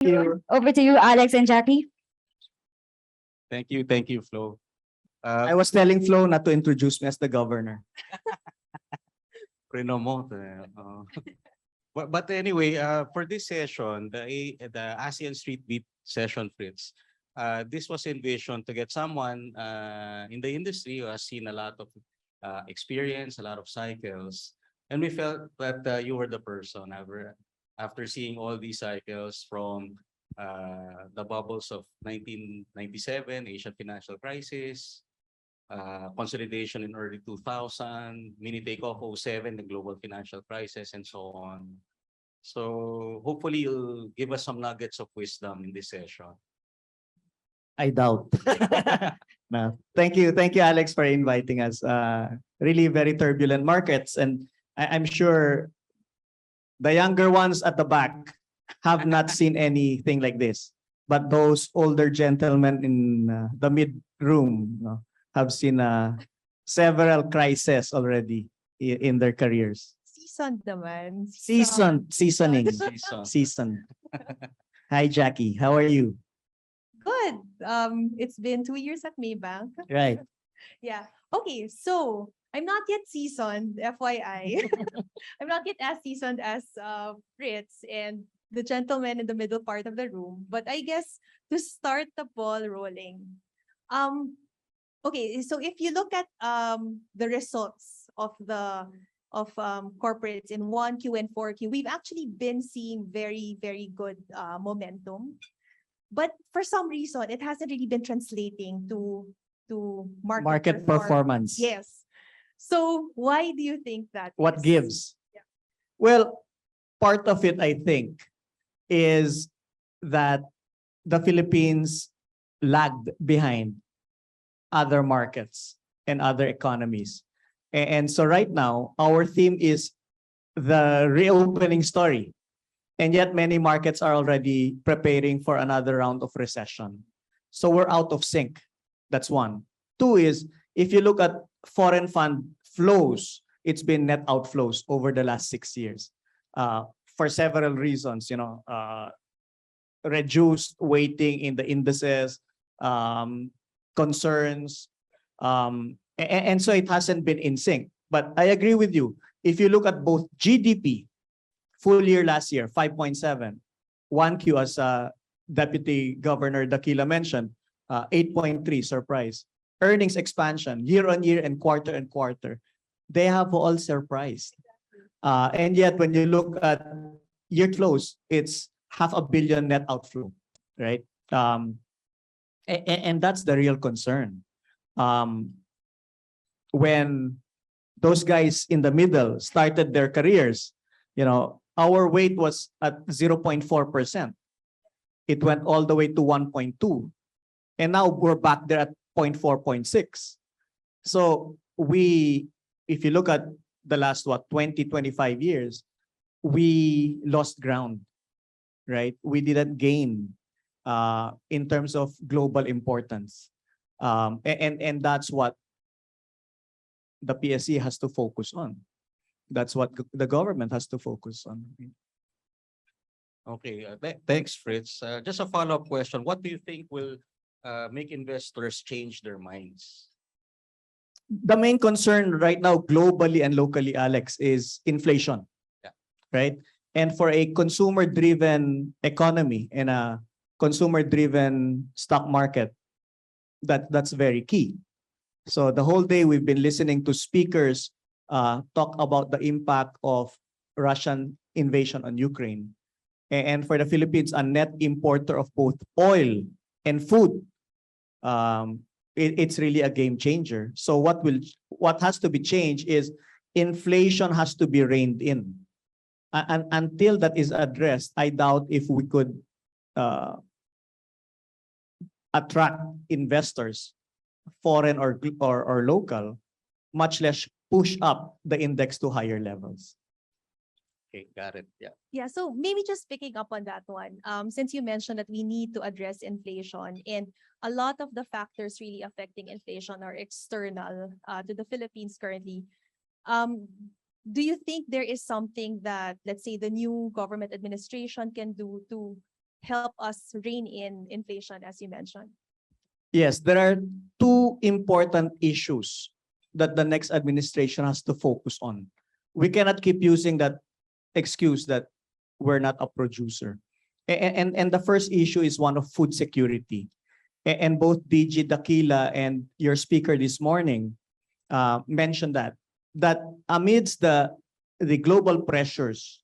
you. Over to you, Alex and Jackie. Thank you, Flo. I was telling Flo not to introduce me as the governor. Promote. But anyway, for this session, the ASEAN Street Beat session, Fritz, this was envisioned to get someone in the industry who has seen a lot of experience, a lot of cycles, and we felt that you were the person. After seeing all these cycles from the bubbles of 1997, Asian financial crisis, consolidation in early 2000, mini takeoff 07, the global financial crisis, and so on. So hopefully you'll give us some nuggets of wisdom in this session. I doubt. No. Thank you, Alex, for inviting us. Really very turbulent markets, and I'm sure the younger ones at the back have not seen anything like this. But those older gentlemen in the mid room have seen several crises already in their careers. Seasoned naman. Seasoned. Season. Seasoned. Hi, Jackie. How are you? Good. It's been 2 years at Maybank. Right. Yeah. Okay, so I'm not yet seasoned, FYI. I'm not yet as seasoned as Fritz and the gentleman in the middle part of the room. But I guess to start the ball rolling, okay, so if you look at the results of corporates in 1Q and 4Q, we've actually been seeing very, very good momentum. But for some reason, it hasn't really been translating to market performance. Yes. So why do you think that What is? gives? Yeah. Well, part of it, I think, is that the Philippines lagged behind other markets and other economies. And so right now, our theme is the reopening story. And yet many markets are already preparing for another round of recession. So we're out of sync. That's one. Two is, if you look at foreign fund flows, it's been net outflows over the last 6 years for several reasons, reduced weighting in the indices, concerns, and so it hasn't been in sync. But I agree with you. If you look at both GDP, full year last year, 5.7, 1Q, as Deputy Governor Daquila mentioned, 8.3, surprise. Earnings expansion, year on year and quarter, they have all surprised. And yet, when you look at year close, it's 500 million net outflow, right? And that's the real concern. When those guys in the middle started their careers, our weight was at 0.4%. It went all the way to 1.2. And now we're back there at 0.4, 0.6. So if you look at the last, 20, 25 years, we lost ground, right? We didn't gain in terms of global importance. And that's what the PSE has to focus on. That's what the government has to focus on. Okay, thanks, Fritz. Just a follow-up question. What do you think will make investors change their minds? The main concern right now, globally and locally, Alex, is inflation. Yeah. Right? And for a consumer-driven economy and a consumer-driven stock market, that's very key. So the whole day we've been listening to speakers talk about the impact of Russian invasion on Ukraine. And for the Philippines, a net importer of both oil and food, it's really a game changer. So what has to be changed is inflation has to be reined in. And until that is addressed, I doubt if we could attract investors, foreign or local, much less push up the index to higher levels. Okay, got it. Yeah. Yeah, so maybe just picking up on that one, since you mentioned that we need to address inflation, and a lot of the factors really affecting inflation are external to the Philippines currently. Do you think there is something that, let's say, the new government administration can do to help us rein in inflation, as you mentioned? Yes, there are two important issues that the next administration has to focus on. We cannot keep using that excuse that we're not a producer. And the first issue is one of food security. And both DG Dakila and your speaker this morning mentioned that amidst the global pressures,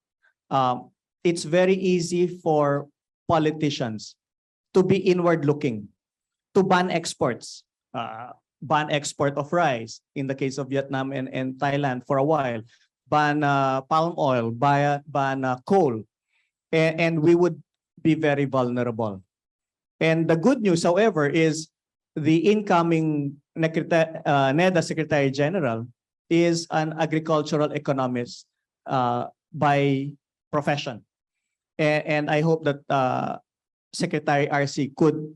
it's very easy for politicians to be inward looking, to ban exports, ban export of rice in the case of Vietnam and Thailand for a while, ban palm oil, ban coal, and we would be very vulnerable. And the good news, however, is the incoming NEDA Secretary General is an agricultural economist by profession. And I hope that Secretary RC could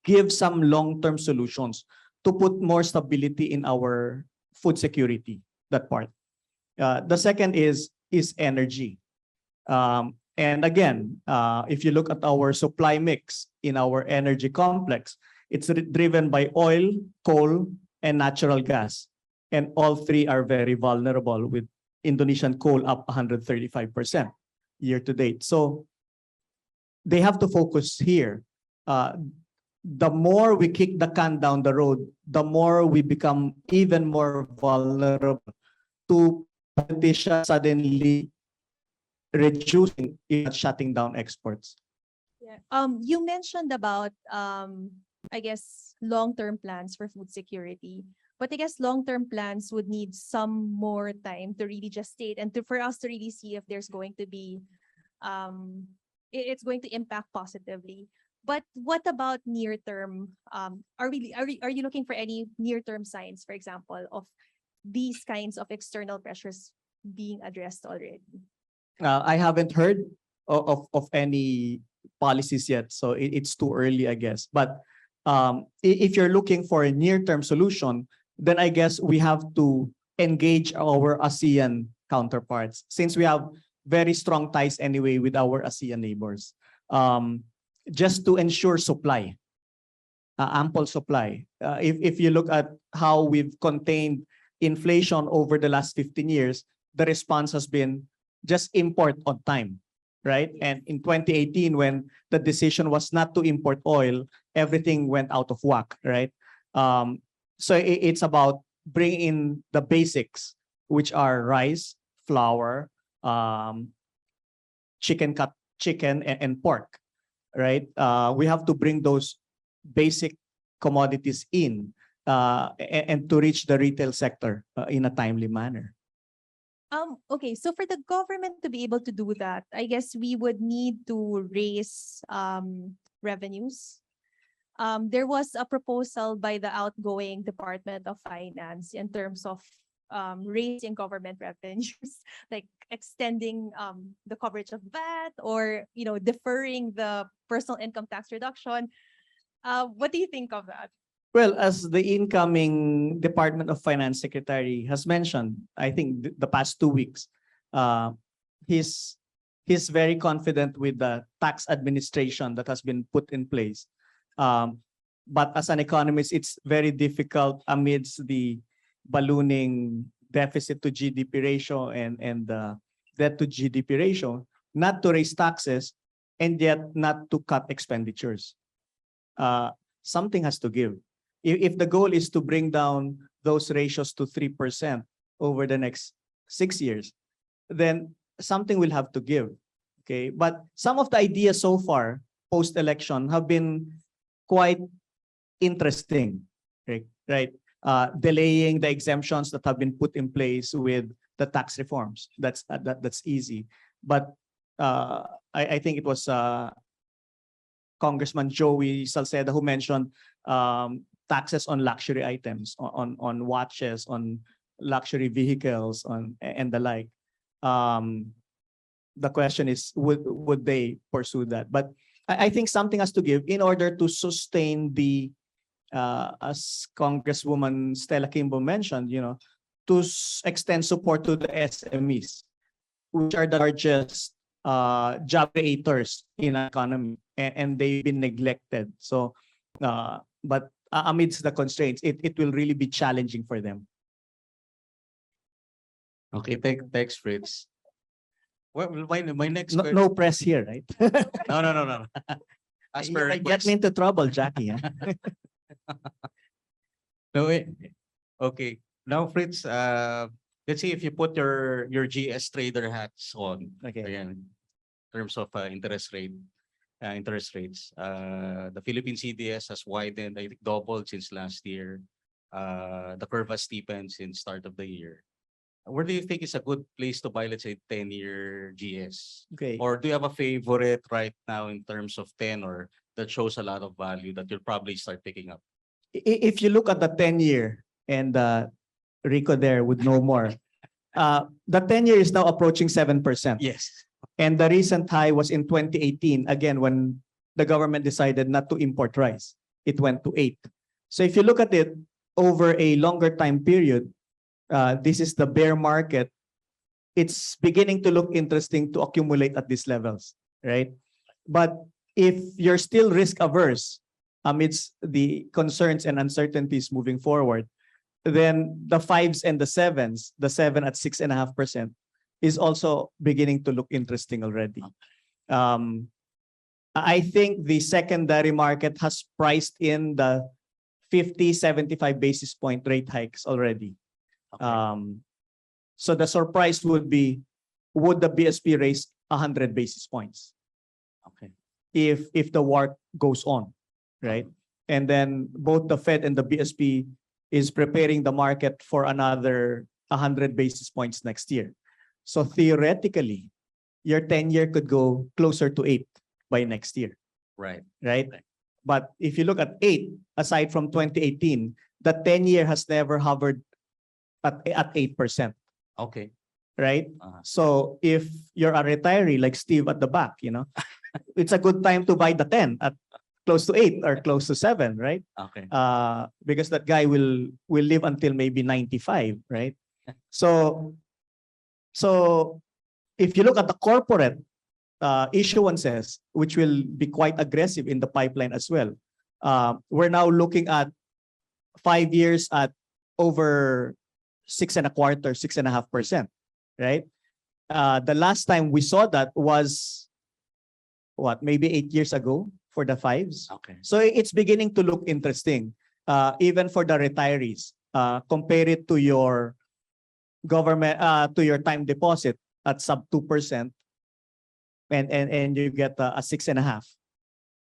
give some long-term solutions to put more stability in our food security, that part. The second is energy. And again, if you look at our supply mix in our energy complex, it's driven by oil, coal, and natural gas. And all three are very vulnerable, with Indonesian coal up 135% year to date. So they have to focus here. The more we kick the can down the road, the more we become even more vulnerable to politicians suddenly reducing, if not shutting down exports. Yeah. You mentioned about I guess long-term plans for food security, but I guess long-term plans would need some more time to really gestate and for us to really see if there's going to be it's going to impact positively. But what about near term? Are you looking for any near-term signs, for example, of these kinds of external pressures being addressed already? I haven't heard of any policies yet, so it's too early, I guess. But if you're looking for a near-term solution, then I guess we have to engage our ASEAN counterparts, since we have very strong ties anyway with our ASEAN neighbors, just to ensure supply, ample supply. If you look at how we've contained inflation over the last 15 years, the response has been just import on time, right? And in 2018, when the decision was not to import oil, everything went out of whack, right? So it's about bringing in the basics, which are rice, flour, chicken and pork, right? We have to bring those basic commodities in and to reach the retail sector in a timely manner. Okay, so for the government to be able to do that, I guess we would need to raise revenues. There was a proposal by the outgoing Department of Finance in terms of raising government revenues, like extending the coverage of VAT, or deferring the personal income tax reduction. What do you think of that? Well, as the incoming Department of Finance Secretary has mentioned, I think the past 2 weeks, he's very confident with the tax administration that has been put in place. But as an economist, it's very difficult amidst the ballooning deficit to GDP ratio and the debt to GDP ratio, not to raise taxes and yet not to cut expenditures. Something has to give. If the goal is to bring down those ratios to 3% over the next 6 years, then something will have to give. Okay, but some of the ideas so far post-election have been quite interesting, right? Delaying the exemptions that have been put in place with the tax reforms. That's easy, but I think it was Congressman Joey Salceda who mentioned taxes on luxury items, on watches, on luxury vehicles, and the like. The question is, would they pursue that? But I think something has to give in order to sustain the, as Congresswoman Stella Kimbo mentioned, to extend support to the SMEs, which are the largest job creators in our economy, and they've been neglected. So, but amidst the constraints, it will really be challenging for them. Okay, thanks, Fritz. Well, my next No, question. no press here, right? No. As You per might get request. me into trouble, Jackie. No, okay. Now, Fritz, let's see if you put your GS trader hats on. Okay. Again, in terms of interest rates. The Philippine CDS has widened, I think, doubled since last year. The curve has steepened since start of the year. Where do you think is a good place to buy, let's say, 10-year GS? Okay. Or do you have a favorite right now in terms of 10 or that shows a lot of value that you'll probably start picking up? If you look at the 10-year, and Rico there would know more, the 10-year is now approaching 7%. Yes. And the recent high was in 2018, again, when the government decided not to import rice. It went to 8. So if you look at it over a longer time period, this is the bear market. It's beginning to look interesting to accumulate at these levels, right? But if you're still risk averse amidst the concerns and uncertainties moving forward, then the 5s and the 7s, the 7 at 6.5%, is also beginning to look interesting already. I think the secondary market has priced in the 50, 75 basis point rate hikes already. Okay. So the surprise would be, would the BSP raise 100 basis points Okay. if the war goes on, right? And then both the Fed and the BSP is preparing the market for another 100 basis points next year. So theoretically, your 10-year could go closer to 8 by next year, Right. right? But if you look at 8, aside from 2018, the 10-year has never hovered at 8%, Okay. right? Uh-huh. So if you're a retiree like Steve at the back, it's a good time to buy the 10 at close to 8 or close to 7, right? Okay. Because that guy will live until maybe 95, right? So if you look at the corporate issuances, which will be quite aggressive in the pipeline as well, we're now looking at 5 years at over 6.25%, 6.5%, right? The last time we saw that was maybe 8 years ago for the 5s. Okay. So it's beginning to look interesting, even for the retirees. Compare it to your government, to your time deposit at sub 2%, and you get a 6.5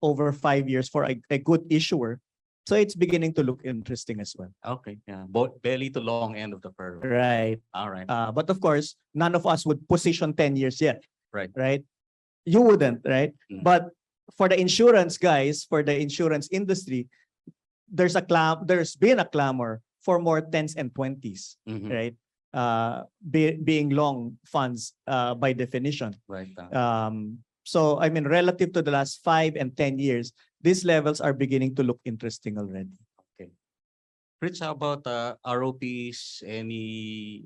over 5 years for a good issuer. So it's beginning to look interesting as well. Okay. Yeah. Both belly to long end of the curve. Right. All right. But of course, none of us would position 10 years yet. Right. Right. You wouldn't, right? Mm. But for the insurance guys, for the insurance industry, there's been a clamor for more 10s and 20s, Mhm. right? Being long funds by definition. Right. So I mean, relative to the last 5 and 10 years, these levels are beginning to look interesting already. Fritz, how about ROPs? Any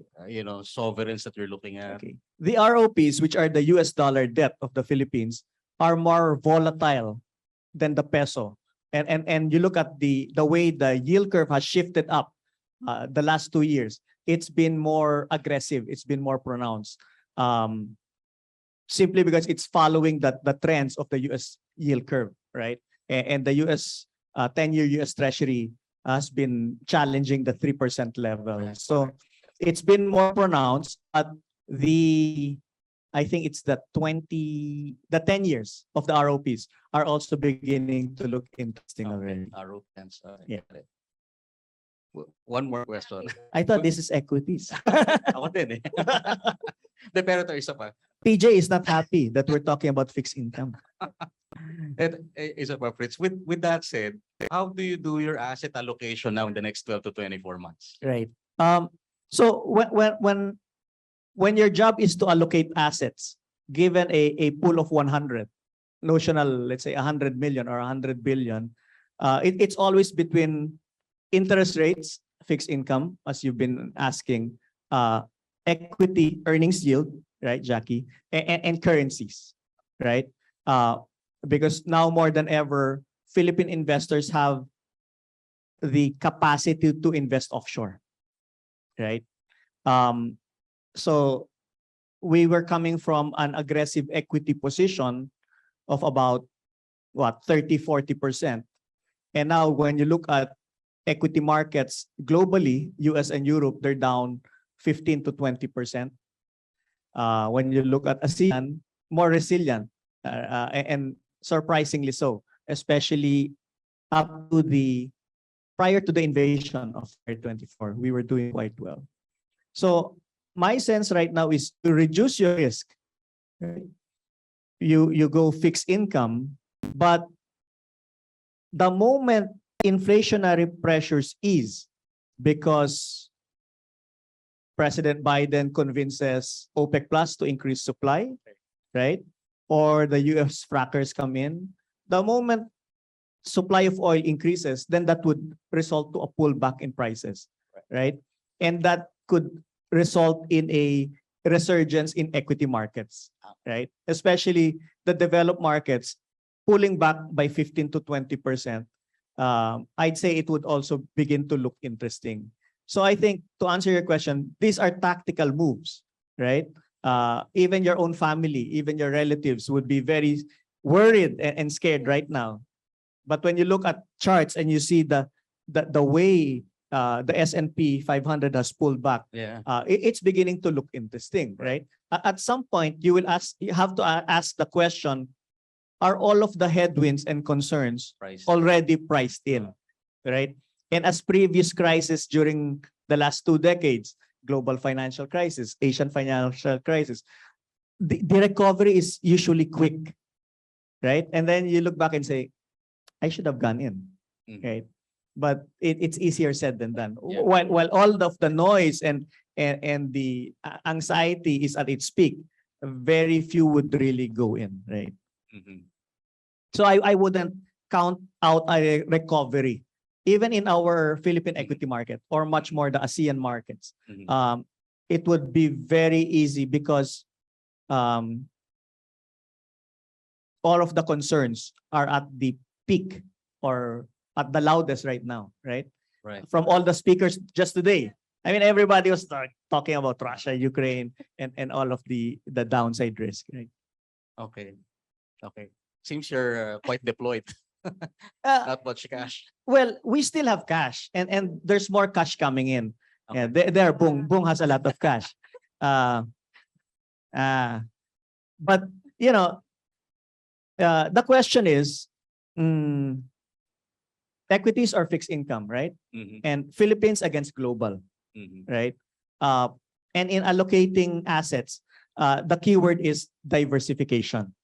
sovereigns that you're looking at? Okay. The ROPs, which are the US dollar debt of the Philippines, are more volatile than the peso. And you look at the way the yield curve has shifted up the last 2 years, it's been more aggressive, it's been more pronounced. Simply because it's following the trends of the US yield curve, right? And the US 10-year US Treasury has been challenging the 3% level. Right. So it's been more pronounced at I think it's the 10 years of the ROPs are also beginning to look interesting already. ROPs. Yeah. One more question. I thought this is equities. Ako din eh. De, pero ito isa pa. PJ is not happy that we're talking about fixed income. Isa pa, Fritz. With that said, how do you do your asset allocation now in the next 12 to 24 months? Right. So when your job is to allocate assets, given a pool of 100, notional, let's say 100 million or 100 billion, it's always between interest rates, fixed income, as you've been asking, equity, earnings yield, right, Jackie, and currencies, right? Because now more than ever, Philippine investors have the capacity to invest offshore, right? So we were coming from an aggressive equity position of about what 30-40%. And now when you look at equity markets globally, US and Europe, they're down 15 to 20%. When you look at ASEAN, more resilient and surprisingly so, especially up to the prior to the invasion of 2024, we were doing quite well. So my sense right now is to reduce your risk. Right? You go fixed income, but the moment inflationary pressures ease because President Biden convinces OPEC Plus to increase supply, right? Or the US frackers come in, the moment supply of oil increases, then that would result to a pullback in prices, right? And that could result in a resurgence in equity markets, right? Especially the developed markets pulling back by 15 to 20%. I'd say it would also begin to look interesting. So I think to answer your question, these are tactical moves, right? Even your own family, even your relatives would be very worried and scared right now. But when you look at charts and you see the way the S&P 500 has pulled back, it's beginning to look interesting, right? At some point, you have to ask the question: are all of the headwinds and concerns already priced in, right? And as previous crises during the last 2 decades, global financial crisis, Asian financial crisis, the recovery is usually quick, right? And then you look back and say, I should have gone in, right? But it's easier said than done. Yeah. While all of the noise and the anxiety is at its peak, very few would really go in, right? So I wouldn't count out a recovery, even in our Philippine equity market, or much more the ASEAN markets. It would be very easy because all of the concerns are at the peak or at the loudest right now, right? Right. From all the speakers just today. I mean, everybody was talking about Russia, Ukraine, and all of the downside risk, right? Okay. Seems you're quite deployed. Uh, Not much cash. Well, we still have cash, and there's more cash coming in. Okay. Yeah, there, Bung has a lot of cash. But you know, the question is, equities or fixed income, right? And Philippines against global, right? And in allocating assets, the keyword is diversification,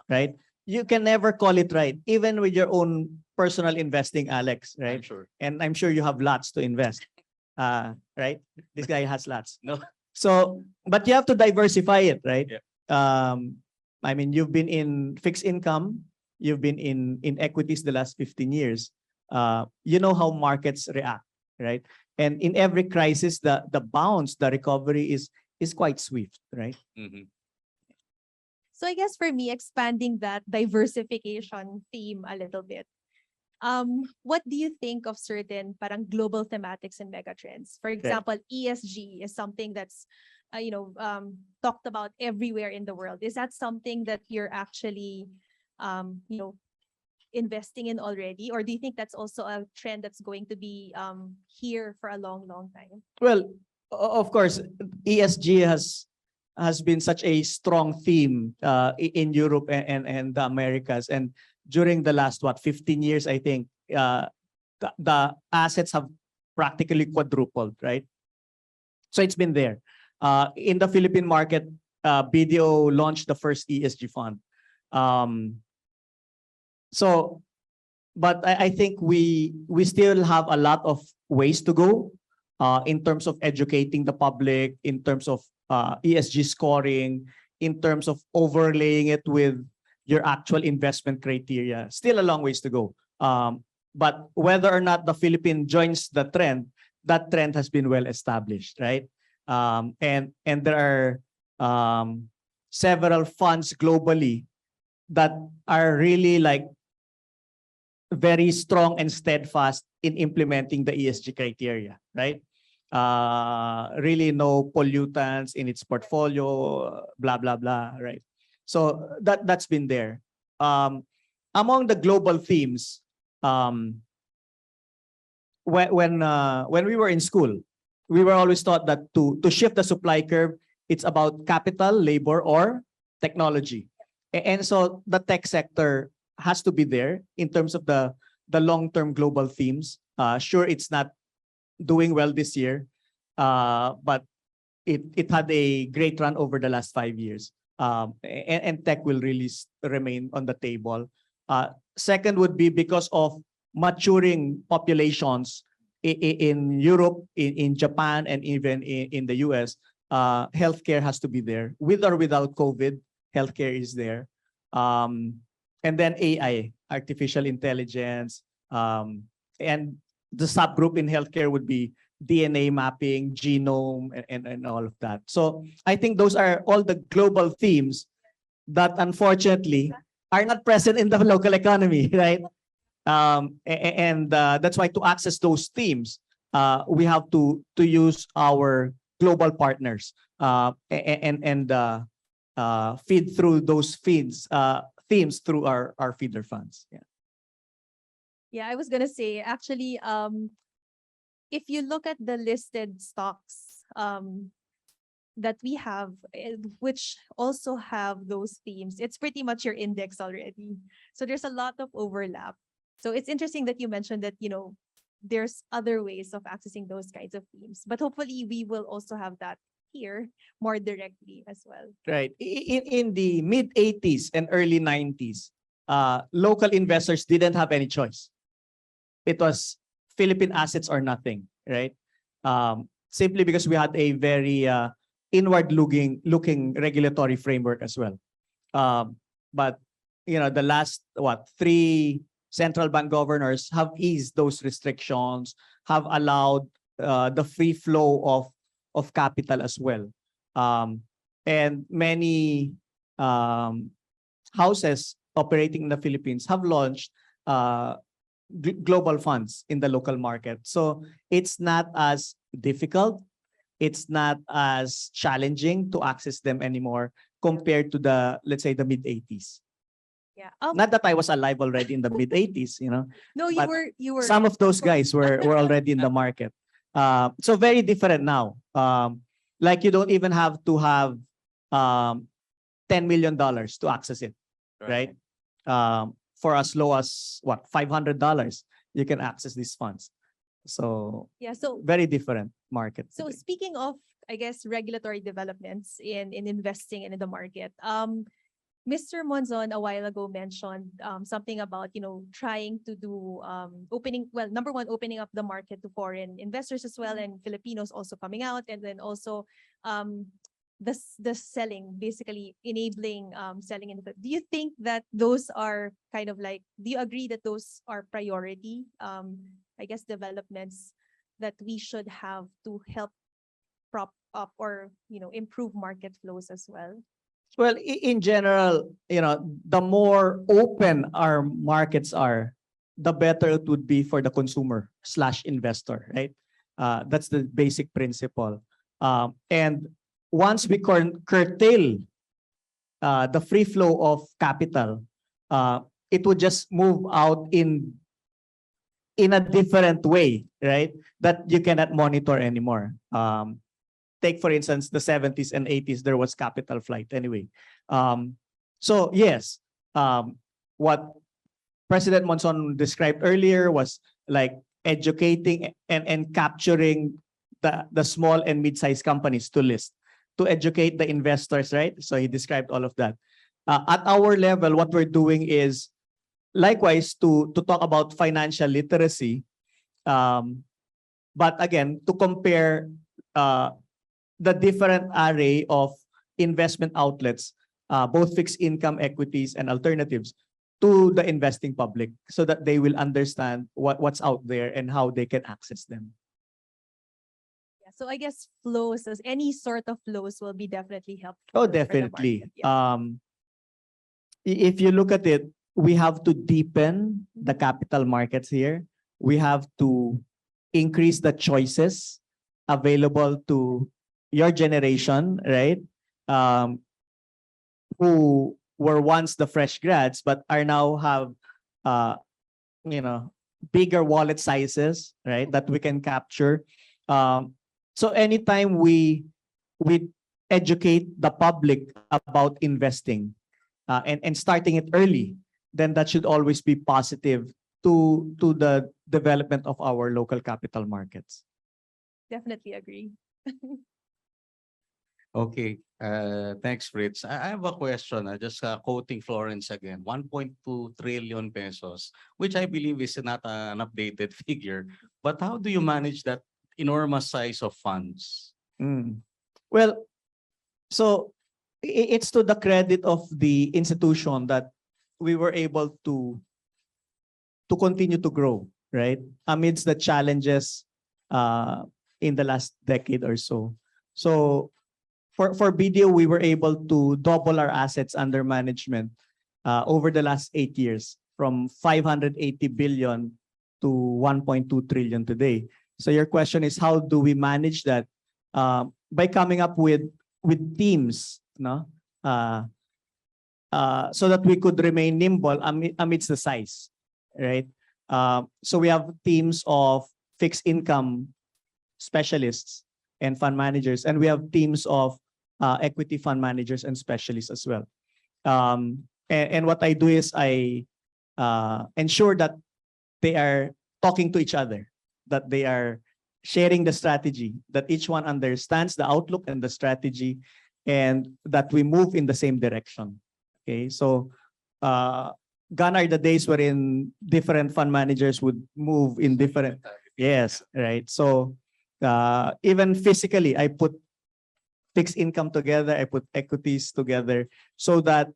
right? You can never call it right, even with your own personal investing, Alex, right? I'm sure. And I'm sure you have lots to invest, right? This guy has lots. No. So, but you have to diversify it, right? Yeah. I mean, you've been in fixed income, you've been in equities the last 15 years. You know how markets react, right? And in every crisis, the bounce, the recovery is quite swift, right? So I guess for me, expanding that diversification theme a little bit, what do you think of certain parang global thematics and megatrends? For example, ESG is something that's, talked about everywhere in the world. Is that something that you're actually, investing in already? Or do you think that's also a trend that's going to be here for a long, long time? Well, of course, ESG has been such a strong theme in Europe and the Americas. And during the last, 15 years, I think, the assets have practically quadrupled, right? So it's been there. In the Philippine market, BDO launched the first ESG fund. But I think we still have a lot of ways to go in terms of educating the public, in terms of ESG scoring, in terms of overlaying it with your actual investment criteria. Still a long ways to go. But whether or not the Philippines joins the trend, that trend has been well established, right? And there are several funds globally that are really like very strong and steadfast in implementing the ESG criteria, right? Really no pollutants in its portfolio, blah, blah, blah, right? So that's been there. Among the global themes, when we were in school, we were always taught that to shift the supply curve, it's about capital, labor, or technology. And so the tech sector has to be there in terms of the long-term global themes. Sure, it's not doing well this year, but it had a great run over the last 5 years. And tech will really remain on the table. Second would be because of maturing populations in Europe, in Japan, and even in the US. Healthcare has to be there. With or without COVID, healthcare is there. And then AI, artificial intelligence, and the subgroup in healthcare would be DNA mapping, genome, and all of that. So I think those are all the global themes that unfortunately are not present in the local economy, right? And that's why to access those themes, we have to use our global partners and feed through those themes through our feeder funds. Yeah. Yeah, I was gonna say actually, if you look at the listed stocks that we have, which also have those themes, it's pretty much your index already. So there's a lot of overlap. So it's interesting that you mentioned that, there's other ways of accessing those kinds of themes, but hopefully we will also have that here more directly as well. Right. In the mid 80s and early 90s, local investors didn't have any choice. It was Philippine assets or nothing, right? Simply because we had a very inward-looking regulatory framework as well. But the last 3 central bank governors have eased those restrictions, have allowed the free flow of capital as well. And many houses operating in the Philippines have launched global funds in the local market. So it's not as difficult, it's not as challenging to access them anymore compared to let's say the mid 80s. Yeah. Not that I was alive already in the mid 80s, No, but you were. some of those guys were already in the market. So very different now. Like you don't even have to have $10 million to access it, right? For as low as $500, you can access these funds. So Yeah. So very different market. So today. speaking of, I guess, regulatory developments in investing and in the market, Mr. Monzon a while ago mentioned something about, trying to do number one, opening up the market to foreign investors as well, and Filipinos also coming out, and then also the selling, basically enabling selling in the. Do you think that those are kind of like, do you agree that those are priority, I guess, developments that we should have to help prop up or, improve market flows as well? Well, in general, the more open our markets are, the better it would be for the consumer/investor, right? That's the basic principle. And once we curtail the free flow of capital, it would just move out in a different way, right? That you cannot monitor anymore. Take, for instance, the 70s and 80s, there was capital flight anyway. So yes, what President Monson described earlier was like educating and capturing the small and mid-sized companies to list, to educate the investors, right? So he described all of that. At our level, what we're doing is likewise to talk about financial literacy, but again, to compare the different array of investment outlets, both fixed income, equities, and alternatives, to the investing public so that they will understand what's out there and how they can access them. Yeah. So I guess flows, as any sort of flows will be definitely helpful. Oh, for the definitely. market. Yeah. If you look at it, we have to deepen the capital markets here. We have to increase the choices available to your generation, right? Um, who were once the fresh grads, but are now have, uh, you know, bigger wallet sizes, right? That we can capture. So anytime we educate the public about investing, and starting it early, then that should always be positive to the development of our local capital markets. Definitely agree. Okay, thanks, Fritz. I have a question, just quoting Florence again, 1.2 trillion pesos, which I believe is not an updated figure. But how do you manage that enormous size of funds? Mm. Well, so it's to the credit of the institution that we were able to continue to grow, right? Amidst the challenges in the last decade or so. So for BDO, we were able to double our assets under management over the last 8 years, from 580 billion to 1.2 trillion today. So your question is, how do we manage that? By coming up with teams, no? So that we could remain nimble amidst the size, right? So we have teams of fixed income specialists and fund managers, and we have teams of equity fund managers and specialists as well. And what I do is I ensure that they are talking to each other, that they are sharing the strategy, that each one understands the outlook and the strategy, and that we move in the same direction. Okay, so gone are the days wherein different fund managers would move in different. Yes, right. So even physically, I put fixed income together, I put equities together, so that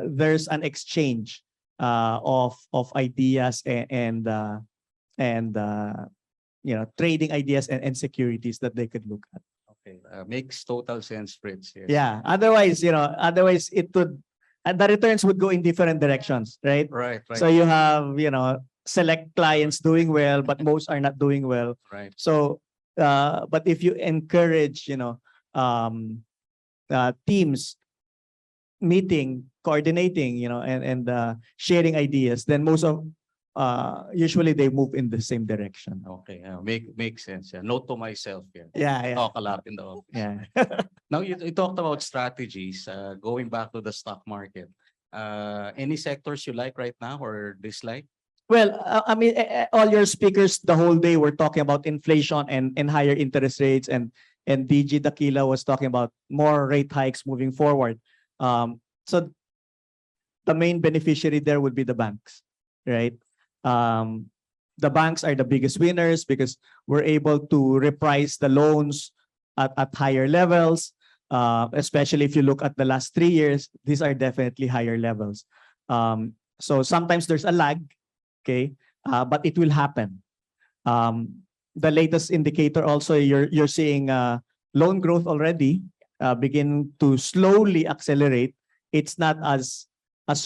there's an exchange of ideas and trading ideas and securities that they could look at. Okay, makes total sense, Fritz. Yes. Yeah. Otherwise it would, and the returns would go in different directions, right? Right, right, So you have, select clients doing well, but most are not doing well. right. So, but if you encourage, teams meeting, coordinating, and sharing ideas, then most of usually they move in the same direction. Okay, makes sense. Yeah. Note to myself. Yeah. Yeah, yeah, Talk a lot in the office. yeah. Now you talked about strategies. Going back to the stock market. Any sectors you like right now or dislike? Well, I mean, all your speakers the whole day were talking about inflation and higher interest rates, and DG Dakila was talking about more rate hikes moving forward. So the main beneficiary there would be the banks, right? The banks are the biggest winners because we're able to reprice the loans at higher levels. Especially if you look at the last 3 years, these are definitely higher levels. So sometimes there's a lag, okay, but it will happen. The latest indicator also, you're seeing loan growth already begin to slowly accelerate. It's not as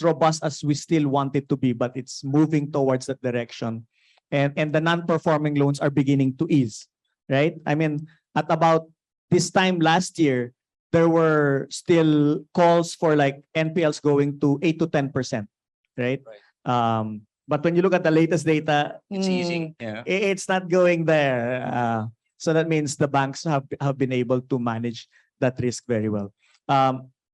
robust as we still want it to be, but it's moving towards that direction. And the non-performing loans are beginning to ease, right? I mean, at about this time last year, there were still calls for like NPLs going to 8 to 10%, right? But when you look at the latest data, It's easy. Yeah. it's not going there. So that means the banks have been able to manage that risk very well.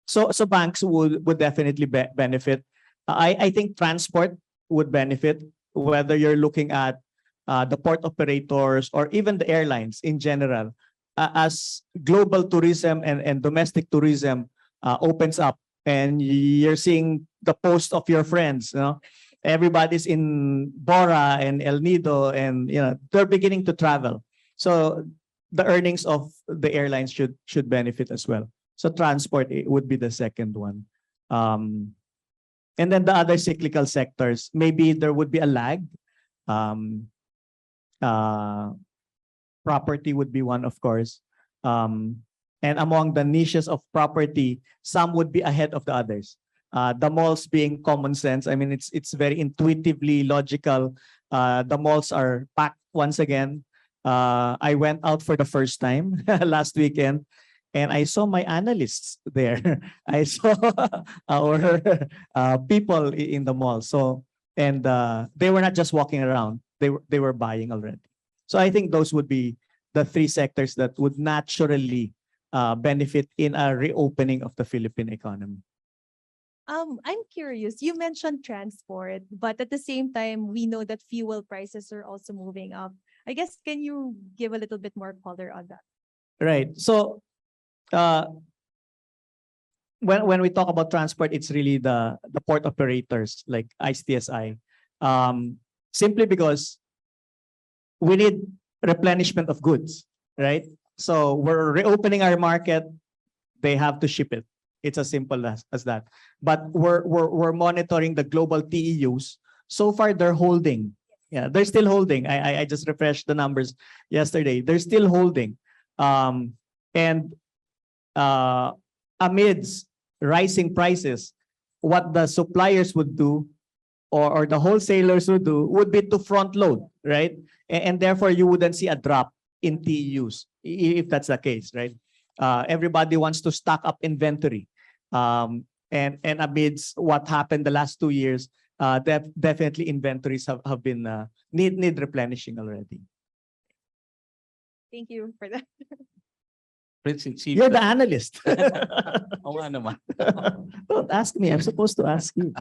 So banks would definitely benefit. I think transport would benefit, whether you're looking at the port operators or even the airlines in general. As global tourism and domestic tourism opens up, and you're seeing the post of your friends, everybody's in Bora and El Nido, and they're beginning to travel. So the earnings of the airlines should benefit as well. So transport would be the second one. And then the other cyclical sectors, maybe there would be a lag. property would be one, of course. And among the niches of property, some would be ahead of the others. The malls being common sense. I mean, it's very intuitively logical. The malls are packed once again. I went out for the first time last weekend, and I saw my analysts there. I saw our people in the mall. So, and they were not just walking around; they were buying already. So I think those would be the three sectors that would naturally benefit in a reopening of the Philippine economy. I'm curious. You mentioned transport, but at the same time, we know that fuel prices are also moving up. I guess, can you give a little bit more color on that? Right. So when we talk about transport, it's really the port operators like ICTSI. Simply because we need replenishment of goods, right? So we're reopening our market, they have to ship it. It's as simple as that. But we're monitoring the global TEUs. So far, they're holding. Yeah, they're still holding. I just refreshed the numbers yesterday. They're still holding. And amidst rising prices, what the suppliers would do or the wholesalers would do would be to front load, right? And therefore, you wouldn't see a drop in TEUs if that's the case, right? Everybody wants to stock up inventory. And amidst what happened the last 2 years, definitely inventories have been need replenishing already. Thank you for that. Prince, it seems You're the that- analyst. Oo nga naman. Don't ask me. I'm supposed to ask you.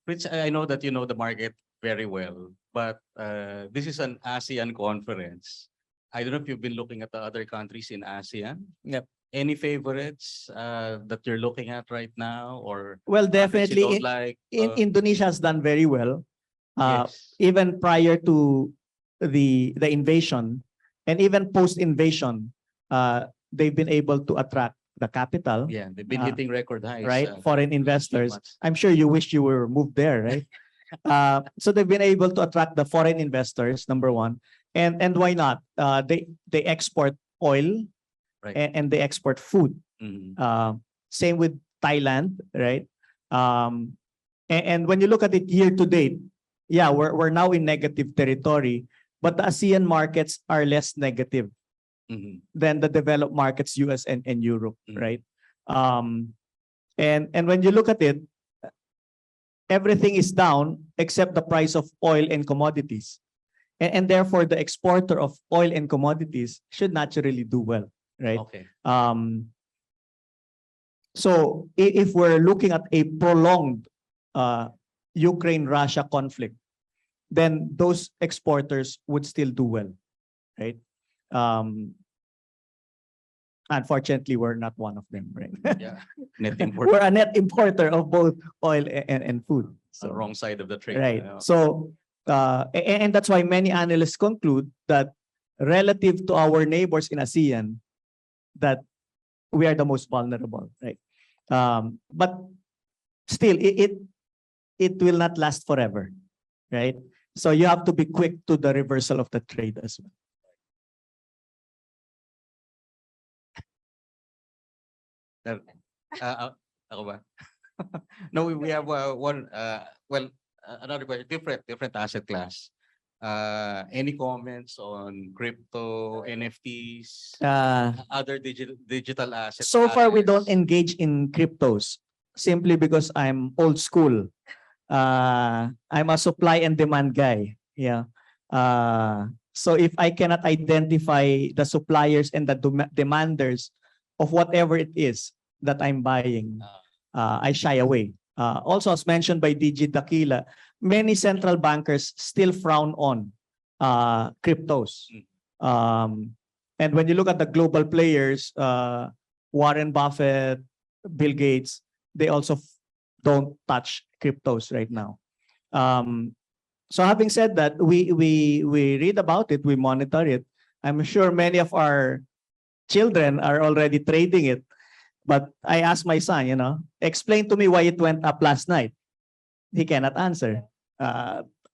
Prince, I know that you know the market very well, but this is an ASEAN conference. I don't know if you've been looking at the other countries in ASEAN. Yep. Any favorites that you're looking at right now, or Well, markets you definitely, don't like? Indonesia has done very well. Yes. Even prior to the invasion, and even post-invasion, they've been able to attract the capital, Yeah, they've been hitting record highs. right? the Foreign last few investors. months. I'm sure you wish you were moved there, right? So they've been able to attract the foreign investors, number one. And why not? They export oil, Right. and they export food. Mhm. Same with Thailand, right? And when you look at it year to date, yeah, we're now in negative territory, but the ASEAN markets are less negative Mhm. than the developed markets, US and Europe, Mm. right? And when you look at it, everything is down except the price of oil and commodities. And therefore, the exporter of oil and commodities should naturally do well, right? Okay. So if we're looking at a prolonged Ukraine-Russia conflict, then those exporters would still do well, right? Unfortunately, we're not one of them, right? Yeah. Net import. We're a net importer of both oil and food. The wrong side of the trade. Right. So, and that's why many analysts conclude that relative to our neighbors in ASEAN, that we are the most vulnerable, right? But still, it will not last forever, right? So you have to be quick to the reversal of the trade as well. Ako ba? No, we have one, another question, different asset class. Any comments on crypto, NFTs, other digital assets? So far, we don't engage in cryptos simply because I'm old school. I'm a supply and demand guy. Yeah. So if I cannot identify the suppliers and the demanders of whatever it is that I'm buying, I shy away. Also, as mentioned by DG Dakila, many central bankers still frown on cryptos. And when you look at the global players, Warren Buffett, Bill Gates, they also don't touch cryptos right now. So having said that, we read about it, we monitor it. I'm sure many of our children are already trading it. But I asked my son, explain to me why it went up last night. He cannot answer.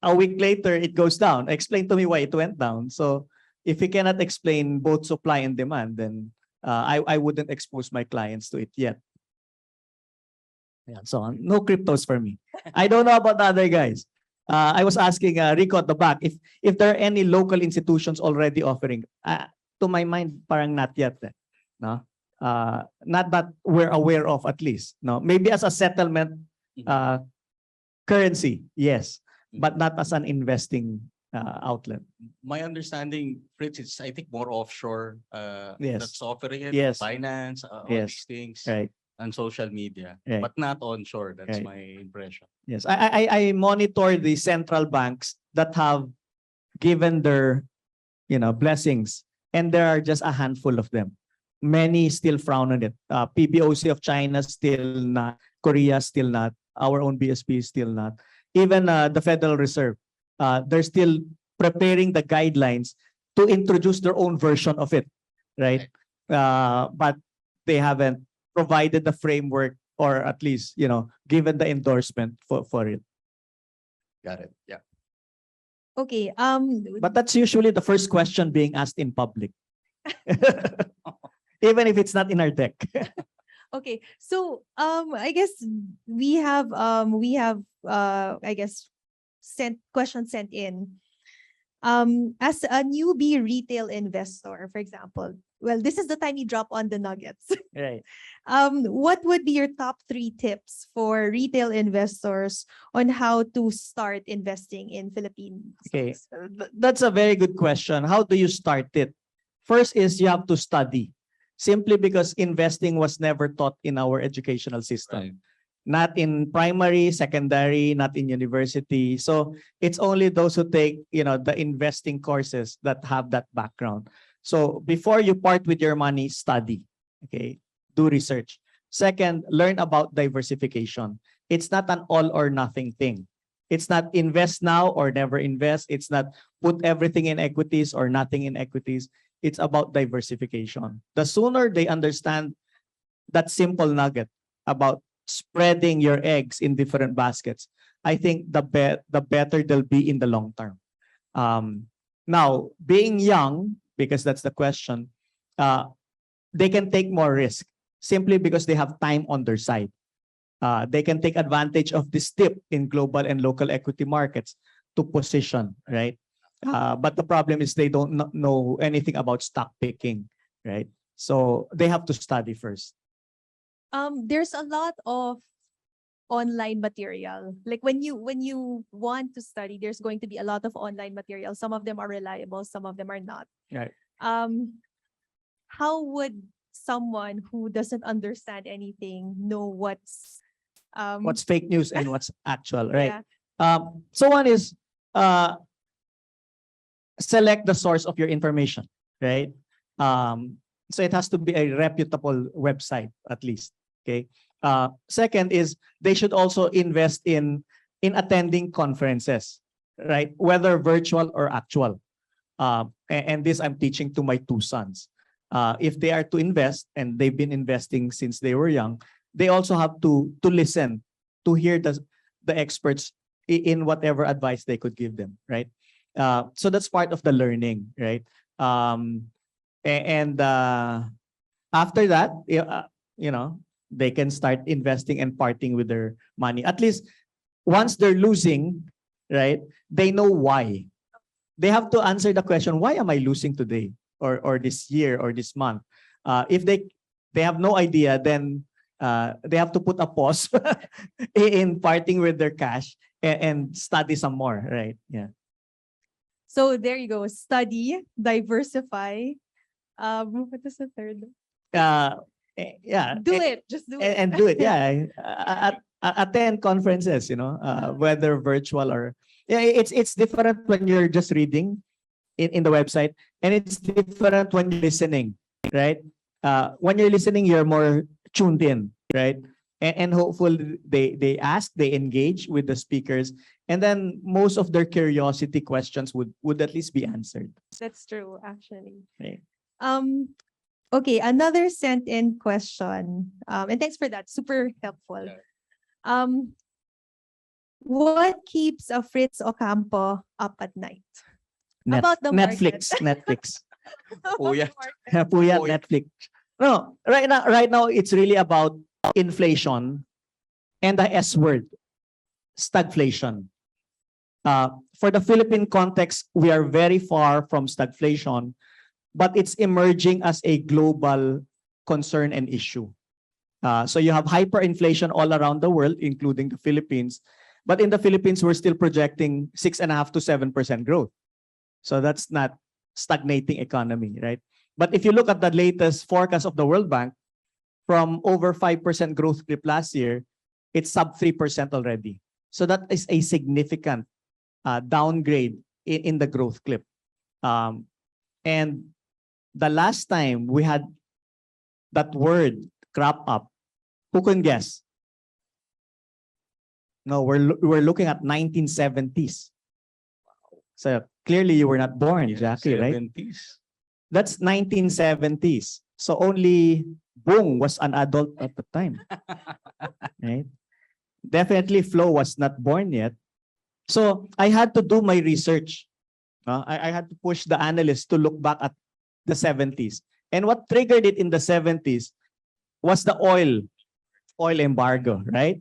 a week later, it goes down. Explain to me why it went down. So if you cannot explain both supply and demand, then I wouldn't expose my clients to it yet. Yeah, so no cryptos for me. I don't know about the other guys. I was asking Rico at the back if there are any local institutions already offering. To my mind, parang not yet. No, not that we're aware of at least. No, maybe as a settlement currency, yes, but not as an investing outlet. My understanding, Fritz, it's I think more offshore. Yes. That's offering it. Yes. Finance, all Yes. these things, Right. on social media, Right. but not onshore. That's Right. my impression. Yes, I monitor the central banks that have given their, blessings, and there are just a handful of them. Many still frown on it. PBOC of China still not. Korea still not. Our own BSP is still not. Even the Federal Reserve, they're still preparing the guidelines to introduce their own version of it, right? But they haven't provided the framework, or at least, given the endorsement for it. Got it. Yeah. Okay. But that's usually the first question being asked in public. Even if it's not in our deck. Okay. So I guess we have I guess questions sent in. As a newbie retail investor, for example, well, this is the time you drop on the nuggets. Right. What would be your top 3 tips for retail investors on how to start investing in Philippine Okay. stocks? That's a very good question. How do you start it? First is you have to study. Simply because investing was never taught in our educational system. Right. Not in primary, secondary, not in university. So it's only those who take, the investing courses that have that background. So before you part with your money, study. Okay. Do research. Second, learn about diversification. It's not an all or nothing thing. It's not invest now or never invest. It's not put everything in equities or nothing in equities. It's about diversification. The sooner they understand that simple nugget about spreading your eggs in different baskets, I think the better they'll be in the long term. Now, being young, because that's the question, they can take more risk simply because they have time on their side. They can take advantage of this dip in global and local equity markets to position, right? But the problem is they don't know anything about stock picking, right? So they have to study first. There's a lot of online material. Like when you want to study, there's going to be a lot of online material. Some of them are reliable, some of them are not. Right. How would someone who doesn't understand anything know what's Fake news and what's actual, right? yeah. So one is select the source of your information, right? So it has to be a reputable website at least. Okay. Second is they should also invest in attending conferences, right? Whether virtual or actual. And this I'm teaching to my 2 sons. If they are to invest and they've been investing since they were young, they also have to listen, to hear the experts in whatever advice they could give them, right? So that's part of the learning, right? And after that, they can start investing and parting with their money. At least once they're losing, right, they know why. They have to answer the question, why am I losing today or this year or this month? If they have no idea, then they have to put a pause in parting with their cash and study some more, right? Yeah. So there you go. Study, diversify. What is the third? Yeah. Do it. Just do it. And do it. Yeah. Attend conferences, whether virtual or it's different when you're just reading in the website, and it's different when you're listening, right? When you're listening, you're more tuned in, right? And hopefully they ask, they engage with the speakers, and then most of their curiosity questions would at least be answered. That's true, actually. Right. Okay, another sent in question. And thanks for that. Super helpful. What keeps a Fritz Ocampo up at night? Net- About the market. Netflix. Oh, yeah. Puyat Oh, yeah. Netflix. No, right now it's really about inflation and the S word, stagflation. For the Philippine context, we are very far from stagflation, but it's emerging as a global concern and issue. So you have hyperinflation all around the world, including the Philippines. But in the Philippines, we're still projecting 6.5 to 7% growth. So that's not stagnating economy, right? But if you look at the latest forecast of the World Bank, from over 5% growth clip last year, it's sub 3% already. So that is a significant downgrade in the growth clip. And the last time we had that word crop up, who can guess? No, we're looking at 1970s. So clearly you were not born, Jackie, right? 70s. That's 1970s. So only Bong was an adult at the time. Right? Definitely Flo was not born yet. So I had to do my research. I had to push the analysts to look back at the 70s. And what triggered it in the 70s was the oil embargo, right?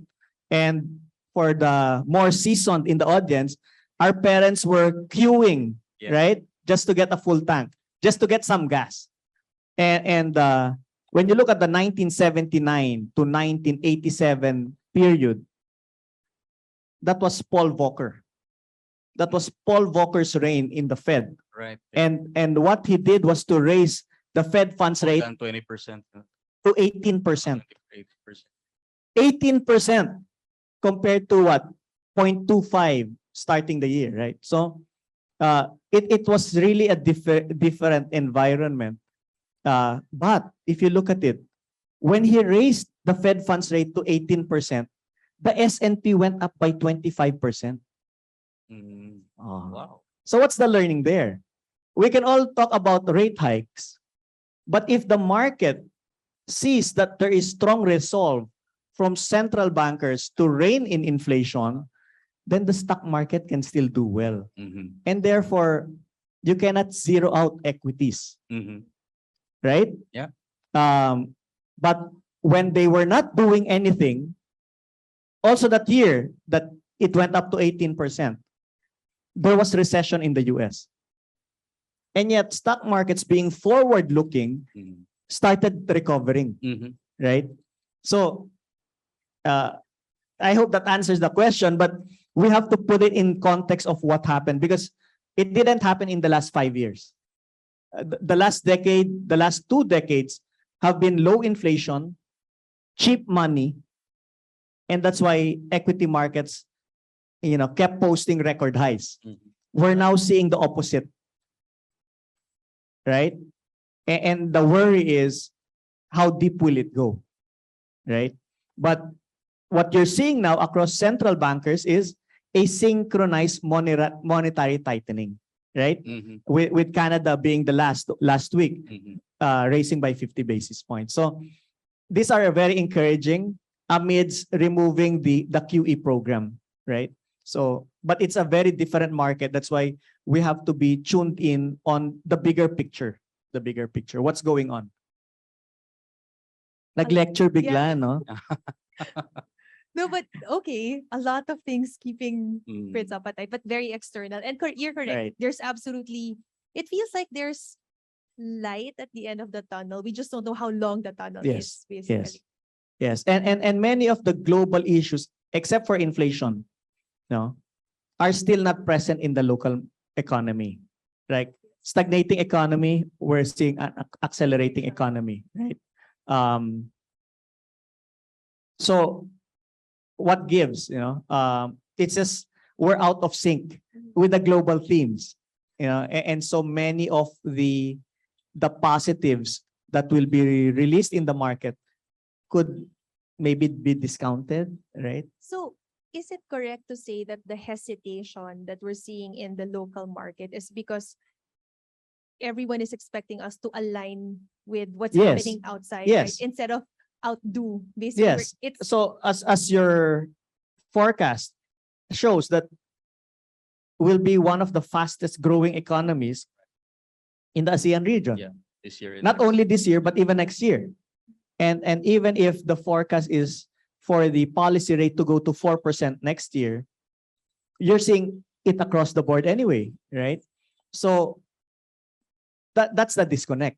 And for the more seasoned in the audience, our parents were queuing, Yeah. right? Just to get a full tank, just to get some gas. And when you look at the 1979 to 1987 period, that was Paul Volcker. That was Paul Volcker's reign in the Fed. Right. And what he did was to raise the Fed funds More rate than 20%. to 18%. 8%. 18% compared to what? 0.25 starting the year, right? So it was really a different environment. But if you look at it, when he raised the Fed funds rate to 18%, the S&P went up by 25%. Mm. Oh. Wow. So what's the learning there? We can all talk about rate hikes, but if the market sees that there is strong resolve from central bankers to rein in inflation, then the stock market can still do well. Mhm. And therefore, you cannot zero out equities, Mhm. right? Yeah. But when they were not doing anything, also that year that it went up to 18%, there was recession in the US. And yet stock markets being forward-looking Mhm. started recovering, Mhm. right? So I hope that answers the question, but we have to put it in context of what happened because it didn't happen in the last 5 years. The last decade, the last 2 decades have been low inflation, cheap money, and that's why equity markets, kept posting record highs. Mhm. We're now seeing the opposite, right? And the worry is, how deep will it go, right? But what you're seeing now across central bankers is a synchronized monetary tightening, right? Mhm. With Canada being the last week, Mhm. raising by 50 basis points. So these are very encouraging amidst removing the QE program, right? So, but it's a very different market. That's why we have to be tuned in on the bigger picture. What's going on? Nag-lecture bigla, no? No, but okay, a lot of things keeping Mm. Fritz up at night, but very external. And you're correct. Right. There's absolutely, it feels like there's light at the end of the tunnel. We just don't know how long the tunnel Yes, is, basically. Yes. And many of the global issues, except for inflation, no, are still not present in the local economy. Like stagnating economy, we're seeing an accelerating economy, right? So what gives, it's just we're out of sync with the global themes, and so many of the positives that will be released in the market could maybe be discounted, right? So is it correct to say that the hesitation that we're seeing in the local market is because everyone is expecting us to align with what's Yes. happening outside, Yes. right? Instead of outdo, basically. Yes. It's So as your forecast shows that will be one of the fastest growing economies in the ASEAN region. Yeah. This year. and Not next. only this year, but even next year. And even if the forecast is for the policy rate to go to 4% next year, you're seeing it across the board anyway, right? So that's the disconnect,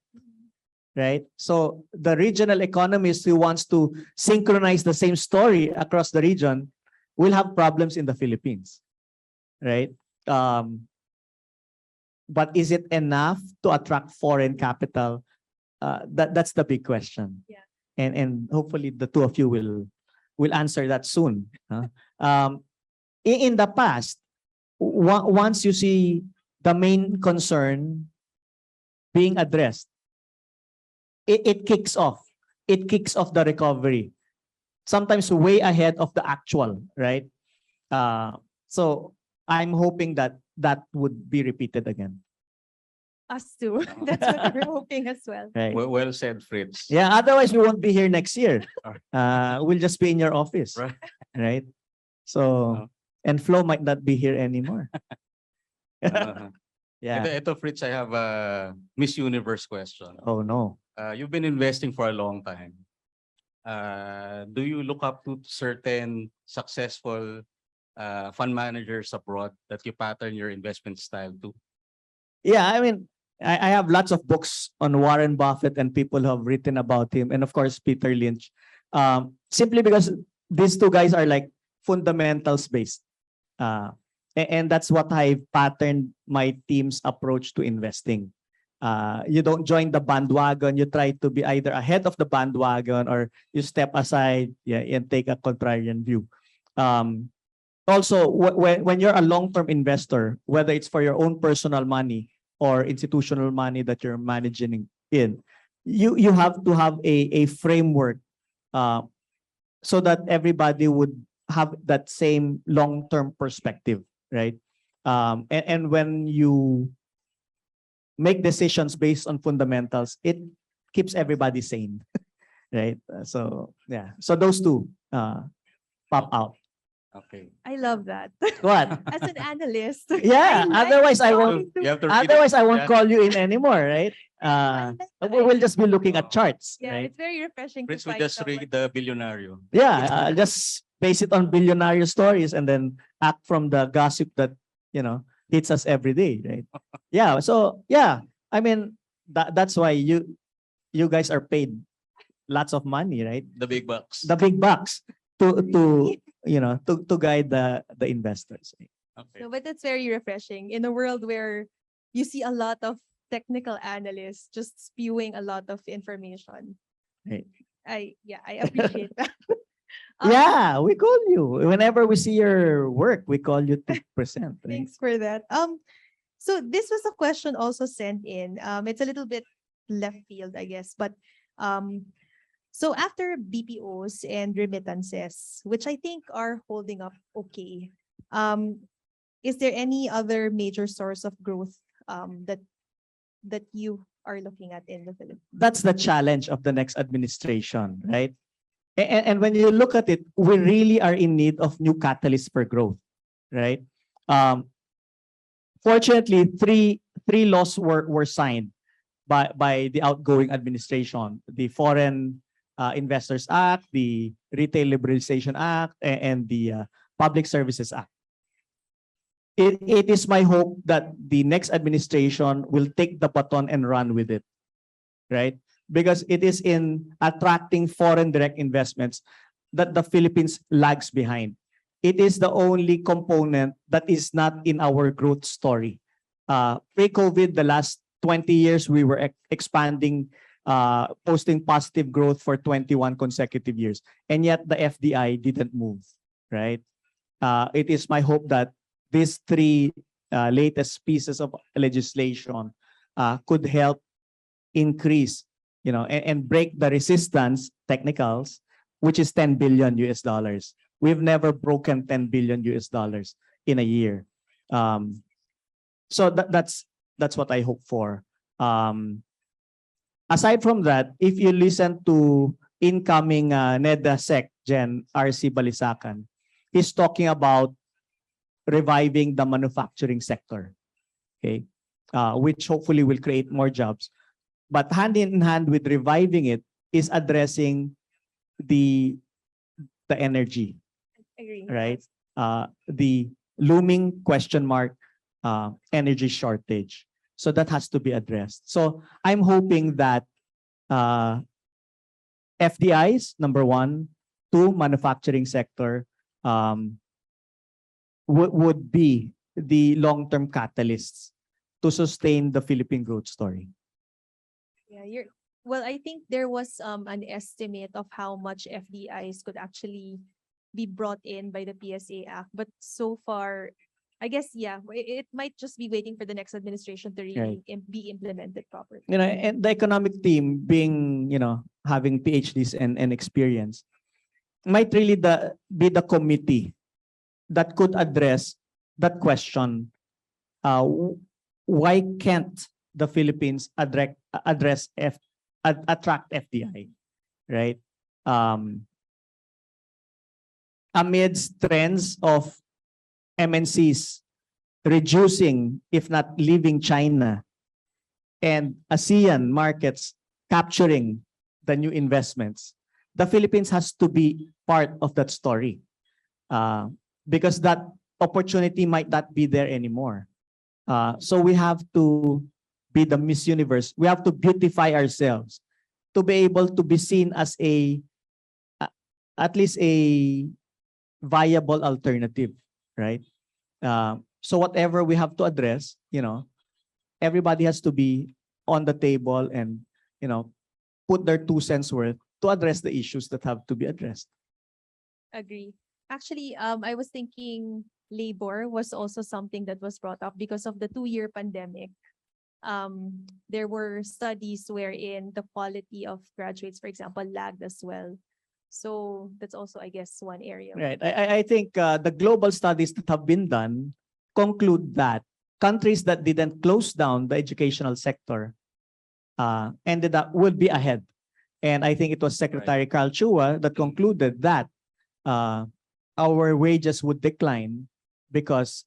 right? So the regional economist who wants to synchronize the same story across the region will have problems in the Philippines, right? But is it enough to attract foreign capital? That's the big question. Yeah. And hopefully the two of you will answer that soon. Huh? In the past, once you see the main concern being addressed, it kicks off. It kicks off the recovery. Sometimes way ahead of the actual, right? So I'm hoping that that would be repeated again. Us too. That's what we're hoping as well. Right? Well said, Fritz. Yeah, otherwise we won't be here next year. Alright. We'll just be in your office. Right. Right? So, and Flo might not be here anymore. Uh, Yeah. ito, Fritz, I have a Miss Universe question. Oh no. You've been investing for a long time. Do you look up to certain successful fund managers abroad that you pattern your investment style to? Yeah, I mean, I have lots of books on Warren Buffett and people who have written about him, and of course Peter Lynch. Simply because these two guys are like fundamentals based. And that's what I patterned my team's approach to investing. You don't join the bandwagon. You try to be either ahead of the bandwagon or you step aside, and take a contrarian view. Also, when you're a long-term investor, whether it's for your own personal money or institutional money that you're managing in, you have to have a framework so that everybody would have that same long-term perspective, right? And when you make decisions based on fundamentals, it keeps everybody sane, right? So yeah, so those two pop out. Okay. I love that. What? As an analyst. Yeah, I like otherwise I talking won't. to- You have to repeat it. Otherwise, I won't Yeah. call you in anymore, right? I like We will just be looking Oh. at charts, Yeah, right? it's very refreshing Fritz to will find just someone. read the Billionario. Yeah, just base it on billionaire stories and then act from the gossip that hits us every day, right? Yeah. So yeah, I mean that's why you guys are paid lots of money, right? The big bucks. The big bucks to to guide the investors. Okay. No, but that's very refreshing in a world where you see a lot of technical analysts just spewing a lot of information. Right. I appreciate that. Yeah, we call you whenever we see your work. We call you to present. Right? Thanks for that. So this was a question also sent in. It's a little bit left field, I guess, but so after BPOs and remittances, which I think are holding up okay, is there any other major source of growth that you are looking at in the Philippines? That's the challenge of the next administration, right? And when you look at it, we really are in need of new catalysts for growth, right? Fortunately, three laws were signed by the outgoing administration: the Foreign Investors Act, the Retail Liberalization Act, and the Public Services Act. It is my hope that the next administration will take the baton and run with it, right? Because it is in attracting foreign direct investments that the Philippines lags behind. It is the only component that is not in our growth story. Pre-COVID, the last 20 years, we were expanding, posting positive growth for 21 consecutive years. And yet the FDI didn't move, right? It is my hope that these three latest pieces of legislation could help increase, and break the resistance technicals, which is 10 billion US dollars. We've never broken 10 billion US dollars in a year. So that's what I hope for. Aside from that, if you listen to incoming NEDA Sec Gen RC Balisacan, he's talking about reviving the manufacturing sector, okay, which hopefully will create more jobs. But hand in hand with reviving it is addressing the energy, Agree. right? The looming question mark energy shortage. So that has to be addressed. So I'm hoping that FDIs, number one, two, manufacturing sector would be the long-term catalysts to sustain the Philippine growth story. Yeah, well, I think there was an estimate of how much FDIs could actually be brought in by the PSA Act, but so far, I guess, yeah, it might just be waiting for the next administration to really be implemented properly. You know, and the economic team being, having PhDs and experience might really be the committee that could address that question. Why can't the Philippines attract FDI, right? Amidst trends of MNCs reducing, if not leaving China, and ASEAN markets capturing the new investments, the Philippines has to be part of that story, because that opportunity might not be there anymore. So we have to be the Miss Universe. We have to beautify ourselves to be able to be seen as at least a viable alternative, right? So whatever we have to address, everybody has to be on the table and, put their 2 cents worth to address the issues that have to be addressed. Agree. Actually, I was thinking labor was also something that was brought up because of the 2-year pandemic. There were studies wherein the quality of graduates, for example, lagged as well. So that's also, I guess, one area. Right. I think the global studies that have been done conclude that countries that didn't close down the educational sector would be ahead. And I think it was Secretary Carl Chua that concluded that our wages would decline because